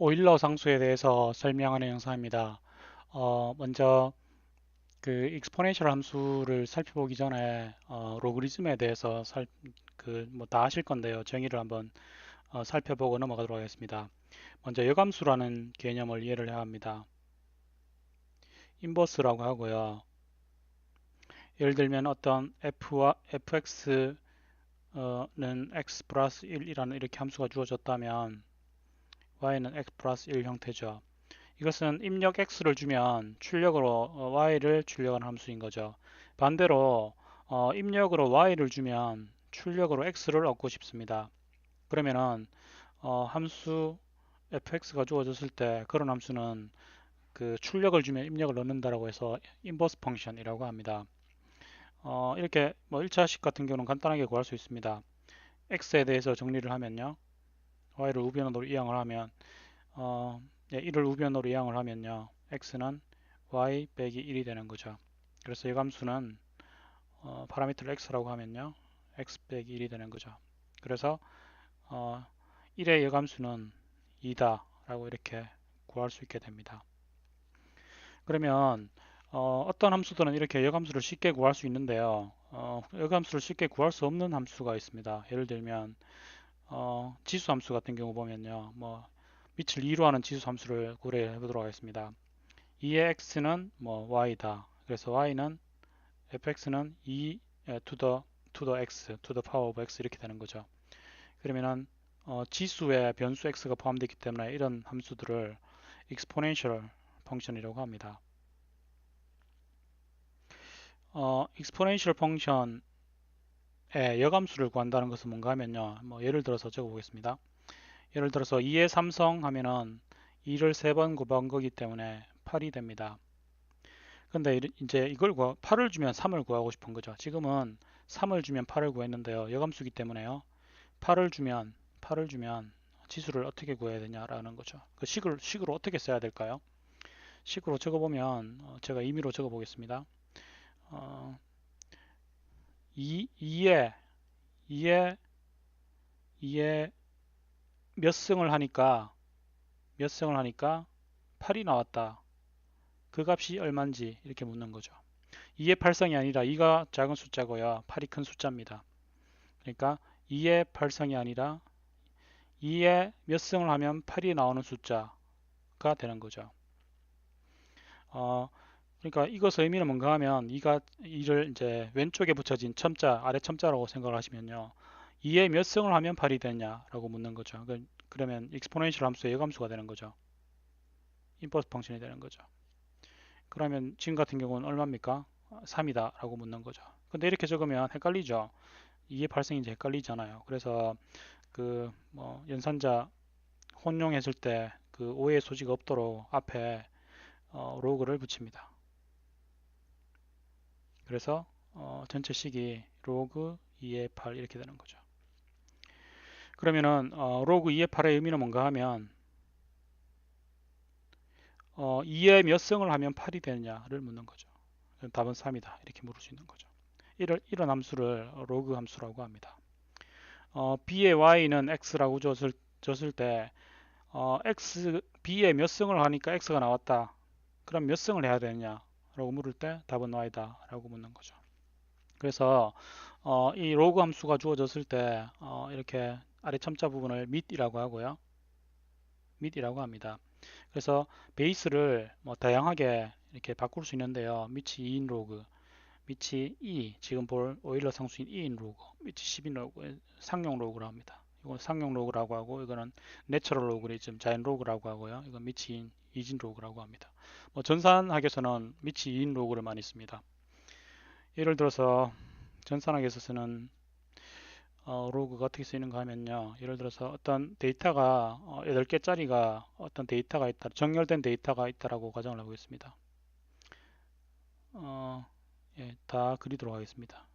오일러 상수에 대해서 설명하는 영상입니다. 먼저 그 익스포넨셜 함수를 살펴보기 전에 로그리즘에 대해서 뭐 다 아실 건데요. 정의를 한번 살펴보고 넘어가도록 하겠습니다. 먼저 여감수라는 개념을 이해를 해야 합니다. 인버스라고 하고요. 예를 들면 어떤 f와 fx는 x 플러스 1이라는 이렇게 함수가 주어졌다면 y는 x 플러스 1 형태죠. 이것은 입력 x를 주면 출력으로 y를 출력하는 함수인 거죠. 반대로 입력으로 y를 주면 출력으로 x를 얻고 싶습니다. 그러면은 함수 fx가 주어졌을 때 그런 함수는 그 출력을 주면 입력을 넣는다라고 해서 인버스 펑션이라고 합니다. 이렇게 뭐 1차식 같은 경우는 간단하게 구할 수 있습니다. x에 대해서 정리를 하면요. y를 우변으로 이항을 하면 어, 1을 우변으로 이항을 하면요. x는 y 빼기 1이 되는 거죠. 그래서 이 함수는 파라미터를 x라고 하면요. x 빼기 1이 되는 거죠. 그래서 1의 여감수는 2다 라고 이렇게 구할 수 있게 됩니다. 그러면 떤 함수들은 이렇게 여감수를 쉽게 구할 수 있는데요. 여감수를 쉽게 구할 수 없는 함수가 있습니다. 예를 들면 지수 함수 같은 경우 보면요. 뭐 밑을 2로 하는 지수 함수를 고려해 보도록 하겠습니다. 2의 x는 뭐 y다. 그래서 y는 fx는 2 to the x to the power of x 이렇게 되는 거죠. 그러면은 지수에 변수 x가 포함되어 있기 때문에 이런 함수들을 exponential 펑션이라고 합니다. exponential 펑션의 여감수를 구한다는 것은 뭔가 하면요. 뭐 예를 들어서 적어 보겠습니다. 예를 들어서 2의 삼성 하면은 2를 3번 곱한 거기 때문에 8이 됩니다. 근데 이제 이걸 8을 주면 3을 구하고 싶은 거죠. 지금은 3을 주면 8을 구했는데요. 여감수기 때문에요. 8을 주면 지수를 어떻게 구해야 되냐라는 거죠. 그 식으로 어떻게 써야 될까요? 식으로 적어보면 제가 임의로 적어보겠습니다. 어, 2에 2에 2에 몇 승을 하니까 8이 나왔다. 그 값이 얼마인지 이렇게 묻는 거죠. 2의 8승이 아니라 2가 작은 숫자고요. 8이 큰 숫자입니다. 그러니까 2의 8승이 아니라 2에 몇 승을 하면 8이 나오는 숫자가 되는 거죠. 그러니까 이것의 의미는 뭔가 하면 2를 이제 왼쪽에 붙여진 첨자, 아래 첨자라고 생각을 하시면요. 2에 몇 승을 하면 8이 되냐라고 묻는 거죠. 그러면 익스포넨셜 함수의 여감수가 되는 거죠. 인버스 펑션이 되는 거죠. 그러면 지금 같은 경우는 얼마입니까? 3이다 라고 묻는 거죠. 근데 이렇게 적으면 헷갈리죠. 2의 8승인지 헷갈리잖아요. 그래서 그 뭐 연산자 혼용했을 때 그 오해의 소지가 없도록 앞에 로그를 붙입니다. 그래서 전체 식이 로그 2의 8 이렇게 되는 거죠. 그러면은 로그 2의 8의 의미는 뭔가 하면 2의 몇 승을 하면 8이 되느냐를 묻는 거죠. 답은 3이다 이렇게 물을 수 있는 거죠. 이런 함수를 로그 함수라고 합니다. b의 y는 x라고 줬을 때 b의 몇 승을 하니까 x가 나왔다. 그럼 몇 승을 해야 되느냐 라고 물을 때 답은 y다 라고 묻는 거죠. 그래서 이 로그 함수가 주어졌을 때 이렇게 아래 첨자 부분을 mid이라고 하고요. mid이라고 합니다. 그래서 베이스를 뭐 다양하게 이렇게 바꿀 수 있는데요. 밑이 2인 로그, 밑이 2, 지금 볼 오일러 상수인 2인 로그, 밑이 10인 로그, 상용 로그라고 합니다. 이건 상용 로그라고 하고 이거는 내처럴 로그리즘, 자연 로그라고 하고요. 이건 밑이 2진 로그라고 합니다. 뭐 전산학에서는 밑이 2인 로그를 많이 씁니다. 예를 들어서 전산학에서 쓰는 로그가 어떻게 쓰이는가 하면요. 예를 들어서 어떤 데이터가 8개짜리가 어떤 데이터가 있다, 정렬된 데이터가 있다라고 가정을 해보겠습니다. 예, 다 그리도록 하겠습니다.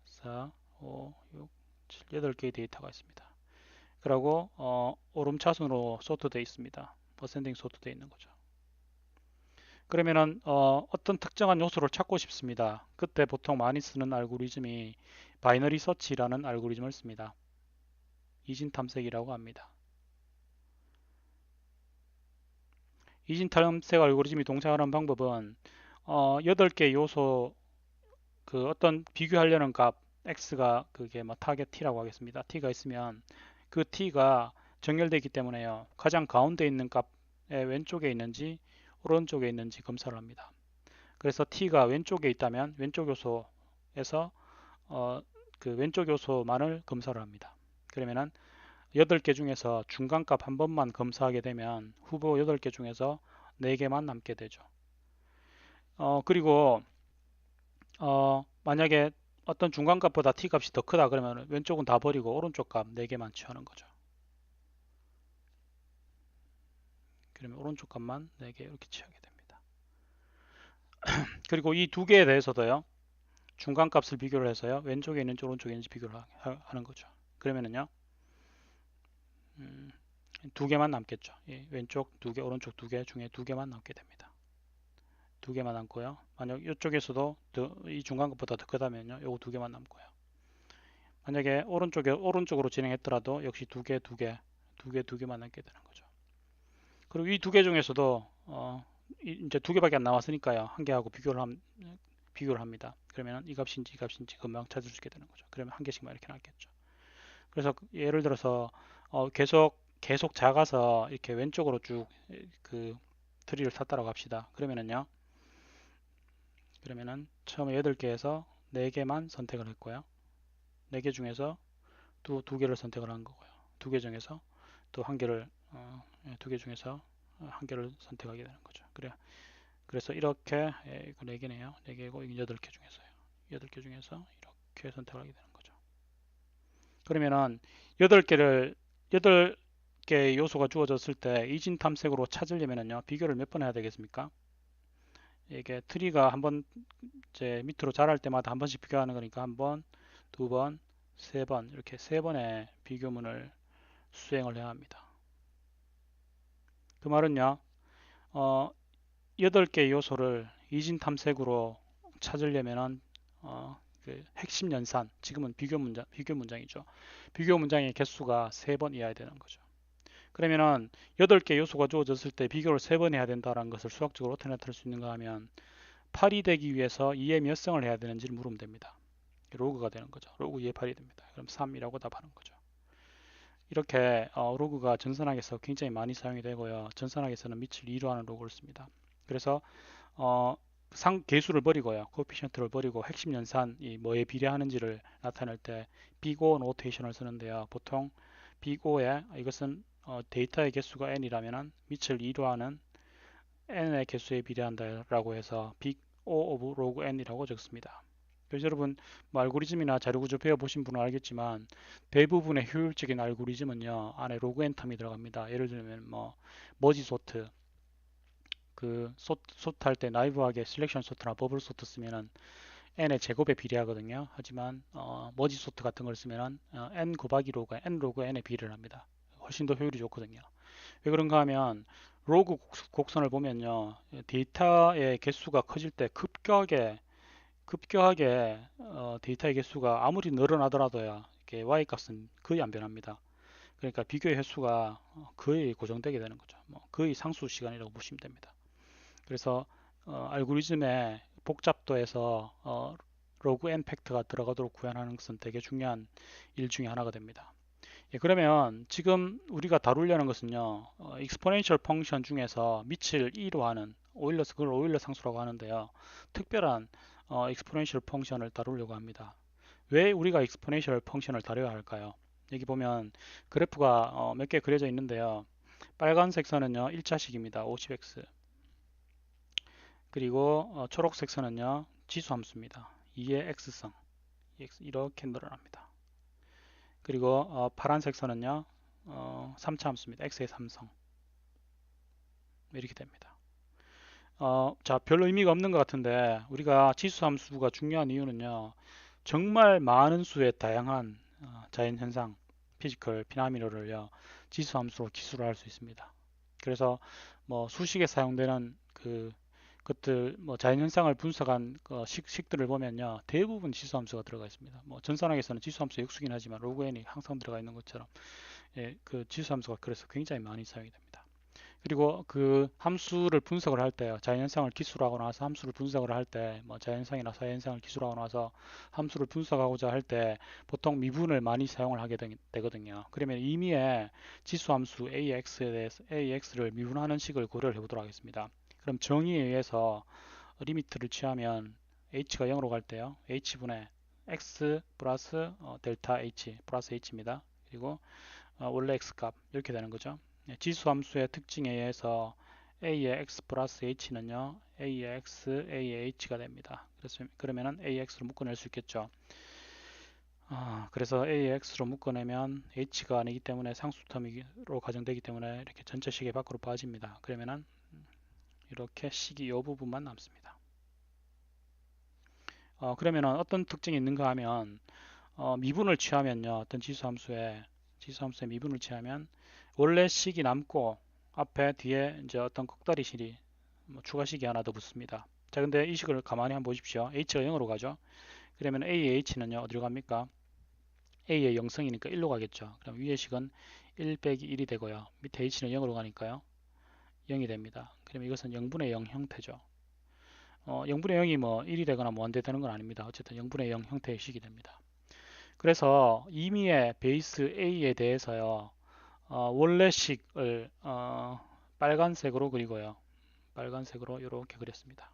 4, 5, 6, 7, 8개의 데이터가 있습니다. 그리고 오름차순으로 소트되어 있습니다. 어센딩 소트되어 있는 거죠. 그러면은 어떤 특정한 요소를 찾고 싶습니다. 그때 보통 많이 쓰는 알고리즘이 바이너리 서치라는 알고리즘을 씁니다. 이진 탐색이라고 합니다. 이진 탐색 알고리즘이 동작하는 방법은 8개 요소 그 어떤 비교하려는 값 x가 그게 뭐 타겟 t라고 하겠습니다. t가 있으면 그 t가 정렬되기 때문에요. 가장 가운데 있는 값의 왼쪽에 있는지 오른쪽에 있는지 검사를 합니다. 그래서 t가 왼쪽에 있다면 왼쪽 요소에서 그 왼쪽 요소만을 검사를 합니다. 그러면은 8개 중에서 중간값 한 번만 검사하게 되면 후보 8개 중에서 4개만 남게 되죠. 그리고 만약에 어떤 중간값보다 t값이 더 크다 그러면 왼쪽은 다 버리고 오른쪽 값 4개만 취하는 거죠. 그러면 오른쪽 값만 4개 이렇게 취하게 됩니다. 그리고 이 두 개에 대해서도요. 중간값을 비교를 해서요. 왼쪽에 있는지 오른쪽에 있는지 비교를 하는 거죠. 그러면은요. 두 개만 남겠죠. 예, 왼쪽 두 개, 오른쪽 두 개 중에 두 개만 남게 됩니다. 두 개만 남고요. 만약 이쪽에서도 이 중간값보다 더 크다면요. 요거 두 개만 남고요. 만약에 오른쪽으로 진행했더라도 역시 두 개만 남게 되는 거죠. 그리고 이 두 개 중에서도 이제 두 개밖에 안 남았으니까요. 한 개하고 비교를 합니다. 그러면 이 값인지 이 값인지 금방 찾을 수 있게 되는 거죠. 그러면 한 개씩만 이렇게 남겠죠. 그래서 예를 들어서 계속 작아서 이렇게 왼쪽으로 쭉 그 트리를 탔다라고 합시다. 그러면은요. 그러면은 처음에 8개에서 4개만 선택을 했고요. 4개 중에서 또 2개를 선택을 한 거고요. 2개 중에서 또 한 개를 2개 중에서 한 개를 선택하게 되는 거죠. 그래서 이렇게 4개네요. 4개고 8개 중에서요. 8개 중에서 이렇게 선택을 하게 되는 거죠. 그러면은 8개를 8개 요소가 주어졌을 때 이진 탐색으로 찾으려면요. 비교를 몇 번 해야 되겠습니까? 이게 트리가 한번 이제 밑으로 자랄 때마다 한 번씩 비교하는 거니까 한 번, 두 번, 세 번 이렇게 세 번의 비교문을 수행을 해야 합니다. 그 말은요. 8개 요소를 이진 탐색으로 찾으려면은 그 핵심 연산, 지금은 비교 문장이죠. 비교 문장의 개수가 3번 이하야 되는 거죠. 그러면은 8개 요소가 주어졌을 때 비교를 3번 해야 된다는 것을 수학적으로 어떻게 나타낼 수 있는가 하면 8이 되기 위해서 2의 몇 성을 해야 되는지를 물으면 됩니다. 로그가 되는 거죠. 로그 2의 8이 됩니다. 그럼 3이라고 답하는 거죠. 이렇게 로그가 전산학에서 굉장히 많이 사용이 되고요. 전산학에서는 밑을 2로 하는 로그를 씁니다. 그래서 개수를 버리고요. 코에피션트를 버리고 핵심 연산이 뭐에 비례하는지를 나타낼 때 비고 노테이션을 쓰는데요. 보통 비고에 이것은 데이터의 개수가 n이라면 밑을 2로 하는 n의 개수에 비례한다라고 해서 big O of log n이라고 적습니다. 그래서 여러분 뭐 알고리즘이나 자료구조 배워보신 분은 알겠지만 대부분의 효율적인 알고리즘은요 안에 로그 n 텀이 들어갑니다. 예를 들면 뭐 머지 소트 그 소트 할 때 나이브하게 셀렉션 소트나 버블 소트 쓰면은 n의 제곱에 비례하거든요. 하지만 머지 소트 같은 걸 쓰면은 n 곱하기 로그 n 로그 n에 비례를 합니다. 훨씬 더 효율이 좋거든요. 왜 그런가 하면 로그 곡선을 보면요 데이터의 개수가 커질 때 급격하게 데이터의 개수가 아무리 늘어나더라도요 이렇게 y 값은 거의 안 변합니다. 그러니까 비교의 횟수가 거의 고정되게 되는 거죠. 뭐 거의 상수 시간이라고 보시면 됩니다. 그래서 알고리즘의 복잡도에서 로그 n 팩트가 들어가도록 구현하는 것은 되게 중요한 일 중에 하나가 됩니다. 예, 그러면 지금 우리가 다루려는 것은요, exponential 펑션 중에서 밑을 2로 하는 그걸 오일러 상수라고 하는데요. 특별한 exponential 펑션을 다루려고 합니다. 왜 우리가 exponential 펑션을 다뤄야 할까요? 여기 보면 그래프가 몇 개 그려져 있는데요. 빨간색 선은요, 1차식입니다. 50x. 그리고 초록색 선은요, 지수함수입니다. 2의 x성. 이렇게 늘어납니다. 그리고 파란색 선은요 3차 함수입니다. x의 3성 이렇게 됩니다. 자, 별 의미가 없는 것 같은데 우리가 지수 함수가 중요한 이유는요 정말 많은 수의 다양한 자연현상 피지컬 피나미노를요 지수 함수로 기술을 할 수 있습니다. 그래서 뭐 수식에 사용되는 것들 뭐 자연현상을 분석한 식들을 보면요 대부분 지수함수가 들어가 있습니다. 뭐 전산학에서는 지수함수 역수긴 하지만 로그 n이 항상 들어가 있는 것처럼 그 지수함수가 그래서 굉장히 많이 사용이 됩니다. 그리고 그 함수를 분석을 할 때요. 자연현상을 기술하고 나서 함수를 분석을 할 때, 뭐 자연현상이나 사회현상을 기술하고 나서 함수를 분석하고자 할 때 보통 미분을 많이 사용을 하게 되거든요. 그러면 임의의 지수함수 AX에 대해서 AX를 미분하는 식을 고려를 해보도록 하겠습니다. 그럼 정의에 의해서 리미트를 취하면 h가 0으로 갈 때요. h분의 x 플러스 델타 h 플러스 h입니다. 그리고 원래 x값 이렇게 되는 거죠. 지수 함수의 특징에 의해서 a의 x 플러스 h는요 a의 x, a의 h가 됩니다. 그래서 그러면은 ax로 묶어낼 수 있겠죠. 그래서 a의 x로 묶어내면 h가 아니기 때문에 상수텀으로 가정되기 때문에 이렇게 전체식이 밖으로 빠집니다. 그러면은 이렇게 식이 이 부분만 남습니다. 그러면은 어떤 특징이 있는가 하면 미분을 취하면요 어떤 지수함수의 미분을 취하면 원래 식이 남고 앞에 뒤에 이제 어떤 꼭다리식이 뭐 추가식이 하나 더 붙습니다. 자, 근데 이 식을 가만히 한번 보십시오. h가 0으로 가죠. 그러면 a의 h는요 어디로 갑니까? a의 0성이니까 1로 가겠죠. 그럼 위의 식은 1 빼기 1이 되고요. 밑에 h는 0으로 가니까요 0이 됩니다. 그러면 이것은 0분의 0 형태죠. 0분의 0이 뭐 1이 되거나 뭐 안 되는 건 아닙니다. 어쨌든 0분의 0 형태의 식이 됩니다. 그래서 임의의 베이스 a에 대해서요 원래식을 빨간색으로 그리고요. 빨간색으로 이렇게 그렸습니다.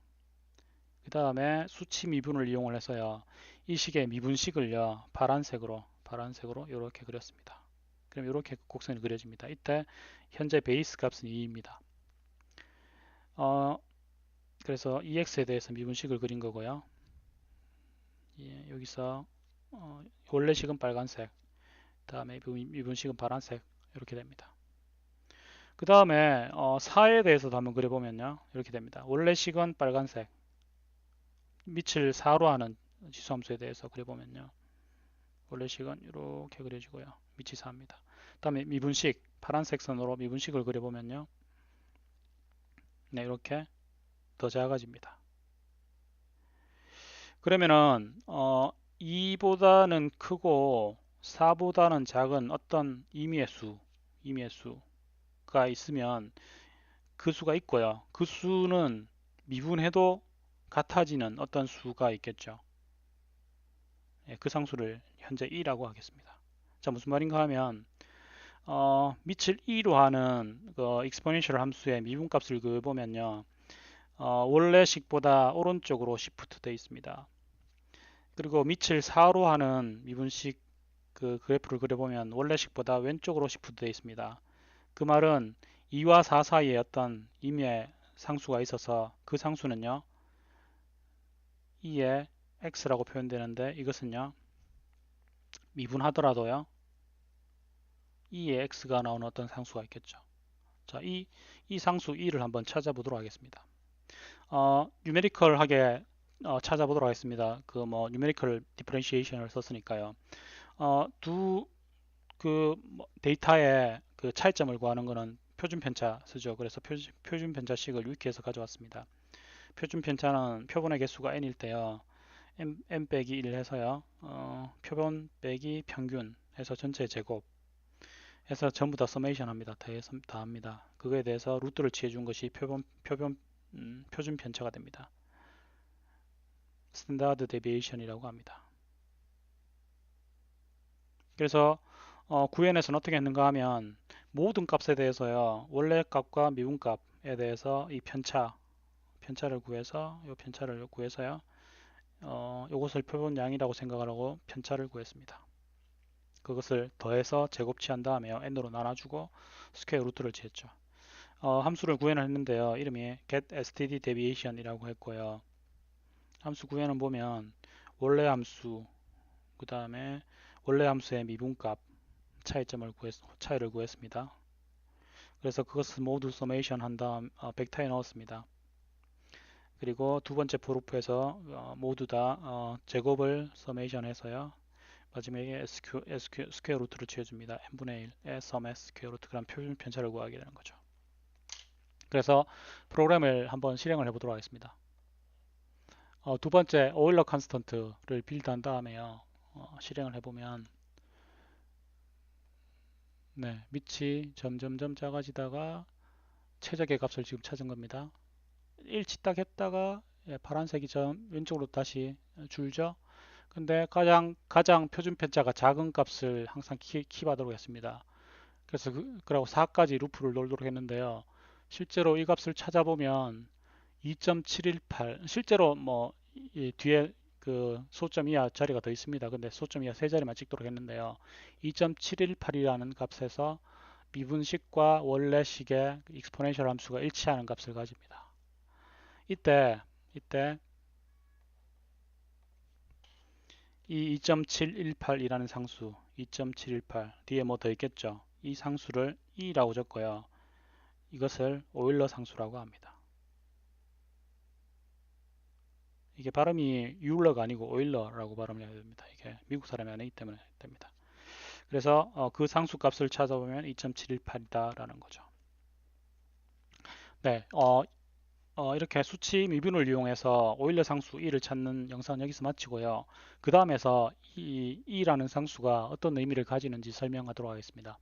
그 다음에 수치 미분을 이용을 해서요. 이 식의 미분식을요. 파란색으로 이렇게 그렸습니다. 그럼 이렇게 곡선이 그려집니다. 이때 현재 베이스 값은 2입니다. 그래서 EX에 대해서 미분식을 그린 거고요. 예, 여기서 원래식은 빨간색, 다음에 미분식은 파란색 이렇게 됩니다. 그 다음에 4에 대해서도 한번 그려보면요. 이렇게 됩니다. 원래식은 빨간색, 밑을 4로 하는 지수함수에 대해서 그려보면요. 원래식은 이렇게 그려지고요. 밑이 4입니다. 그 다음에 미분식, 파란색 선으로 미분식을 그려보면요. 네, 이렇게 더 작아집니다. 그러면은 2보다는 크고 4보다는 작은 어떤 임의의 수가 있으면 그 수가 있고요. 그 수는 미분해도 같아지는 어떤 수가 있겠죠. 예, 그 상수를 현재 2라고 하겠습니다. 자, 무슨 말인가 하면 밑을 2로 하는 그 exponential 함수의 미분값을 보면요. 원래식보다 오른쪽으로 시프트 되어 있습니다. 그리고 밑을 4로 하는 미분식 그 그래프를 그려보면 원래식보다 왼쪽으로 시프트 되어 있습니다. 그 말은 2와 4 사이에 어떤 임의의 상수가 있어서 그 상수는요 2의 x라고 표현되는데 이것은요 미분하더라도요 2의 x가 나오는 어떤 상수가 있겠죠. 자, 이 상수 2를 한번 찾아보도록 하겠습니다. 뉴메리컬하게 찾아보도록 하겠습니다. 그 뭐 뉴메리컬 디퍼런시에이션을 썼으니까요. 데이터의 그 차이점을 구하는 것은 표준 편차 쓰죠. 그래서 표준 편차식을 위키에서 가져왔습니다. 표준 편차는 표본의 개수가 n일 때요. n 빼기 1 해서요. 표본 빼기 평균 해서 전체 제곱 해서 전부 다 서메이션 합니다. 다 합니다. 그거에 대해서 루트를 취해 준 것이 표준 편차가 됩니다. 스탠다드 데비에이션이라고 합니다. 그래서 구현에서는 어떻게 했는가 하면 모든 값에 대해서요. 원래 값과 미분 값에 대해서 이 편차를 구해서 이 편차를 구해서요. 이것을 표본량이라고 생각을 하고 편차를 구했습니다. 그것을 더해서 제곱치한 다음에 n으로 나눠주고 스퀘어 루트를 지었죠. 함수를 구현을 했는데요. 이름이 getSTD deviation이라고 했고요. 함수 구현을 보면 원래 함수 그 다음에 원래 함수의 미분값 차이를 구했습니다. 그래서 그것을 모두 서메이션 한 다음 벡터에 넣었습니다. 그리고 두 번째 프로프에서 모두 다 제곱을 서메이션 해서요. 마지막에 스퀘어 루트를 취해줍니다. n분의 1의 섬의 스퀘어 루트 그럼 표준 편차를 구하게 되는 거죠. 그래서 프로그램을 한번 실행을 해보도록 하겠습니다. 두 번째 오일러 컨스턴트를 빌드한 다음에요. 실행을 해보면 네, 밑이 점점점 작아지다가 최적의 값을 지금 찾은 겁니다. 일치 딱 했다가 파란색이 점 왼쪽으로 다시 줄죠. 근데 가장 표준 편차가 작은 값을 항상 킵하도록 했습니다. 그래서 그러고 4까지 루프를 돌도록 했는데요. 실제로 이 값을 찾아보면 2.718 실제로 뭐 뒤에 그 소점 이하 자리가 더 있습니다. 근데 소점 이하 세 자리만 찍도록 했는데요. 2.718이라는 값에서 미분식과 원래식의 익스포넨셜 함수가 일치하는 값을 가집니다. 이때 이 2.718이라는 상수 2.718 뒤에 뭐 더 있겠죠. 이 상수를 e라고 적고요. 이것을 오일러 상수라고 합니다. 이게 발음이 유일러가 아니고 오일러라고 발음을 해야 됩니다. 이게 미국 사람이 아니기 때문에 됩니다. 그래서 그 상수 값을 찾아보면 2.718이다라는 거죠. 네, 이렇게 수치 미분을 이용해서 오일러 상수 e를 찾는 영상은 여기서 마치고요. 그 다음에서 이 e라는 상수가 어떤 의미를 가지는지 설명하도록 하겠습니다.